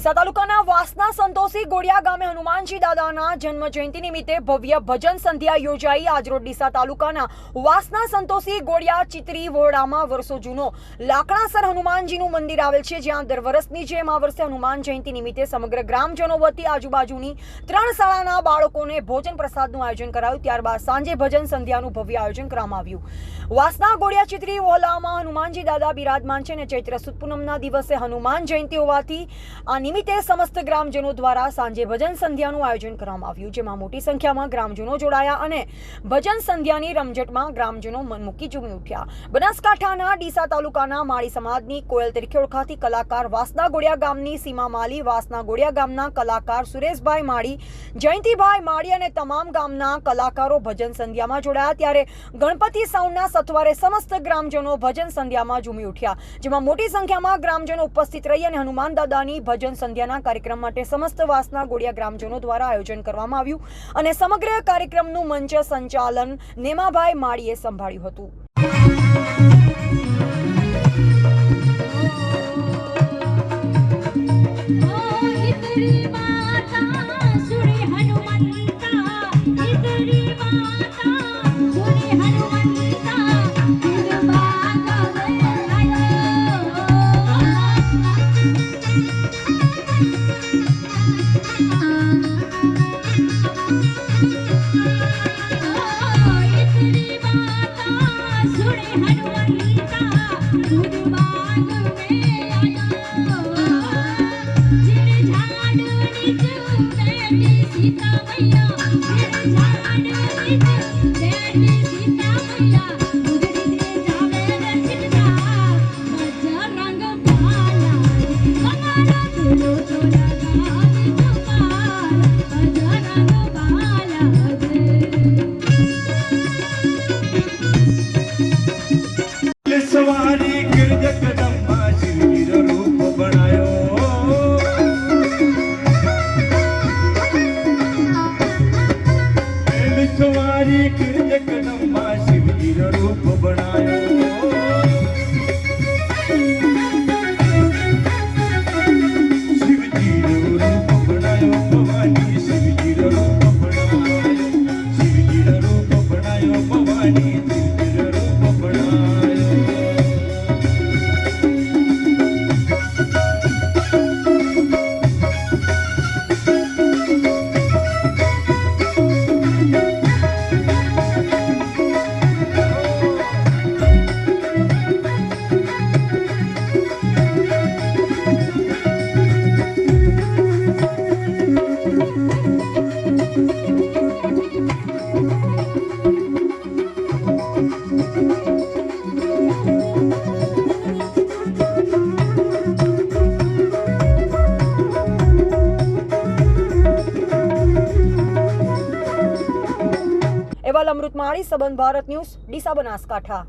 ડીસા તાલુકાના વાસના સંતોષી ગોડિયા ગામે હનુમાનજી દાદાના જન્મ જયંતિ નિમિત્તે ભવ્ય ભજન સંધ્યા યોજાઈ। આજરોજ ડીસા તાલુકાના વાસના સંતોષી ગોડિયા ચિત્રી વોરડામાં વર્ષો જૂનો લાકડાસર હનુમાનજીનું મંદિર આવેલ છે, જ્યાં દર વર્ષની જેમ આ વર્ષે હનુમાન જયંતિ નિમિત્તે સમગ્ર ગ્રામજનો વતી આજુબાજુની 3 શાળાના બાળકોને ભોજન પ્રસાદનું આયોજન કરાયું। ત્યારબાદ સાંજે ભજન સંધ્યાનું ભવ્ય આયોજન કરવામાં આવ્યું। વાસના ગોડિયા ચિત્રી વોરડામાં હનુમાનજી દાદા બિરાજમાન છે અને ચૈત્ર સુદ પૂનમના દિવસે હનુમાન જયંતિ હોવાથી આ નિમિત્તે સમસ્ત ગ્રામજનો દ્વારા સાંજે ભજન સંધ્યાનું આયોજન કરવામાં આવ્યું, જેમાં મોટી સંખ્યામાં ગ્રામજનો જોડાયા અને ભજન સંધ્યાની રમઝટમાં ગ્રામજનો મન મૂકી ઝૂમી ઉઠ્યા। બનાસકાંઠાના ડીસા તાલુકાના માળી સમાજની કોયલ તરીકે ઓળખાતી કલાકાર વાસના ગોડિયા ગામની સીમા માલી, વાસના ગોડિયા ગામના કલાકાર સુરેશભાઈ માળી, જયંતિભાઈ માળી અને તમામ ગામના કલાકારો ભજન સંધ્યામાં જોડાયા। ત્યારે ગણપતિ સાઉન્ડના સથવારે સમસ્ત ગ્રામજનો ભજન સંધ્યામાં ઝૂમી ઉઠ્યા, જેમાં મોટી સંખ્યામાં ગ્રામજનો ઉપસ્થિત રહી અને હનુમાન દાદાની ભજન સંધ્યાના કાર્યક્રમ માટે સમસ્ત વાસના ગોડિયા ગ્રામજનો દ્વારા આયોજન કરવામાં આવ્યું અને સમગ્ર કાર્યક્રમનું મંચ સંચાલન નેમાભાઈ માળીએ સંભાળ્યું હતું। અમૃત માળી, સંબંધ ભારત ન્યૂઝ, ડીસા, બનાસકાંઠા।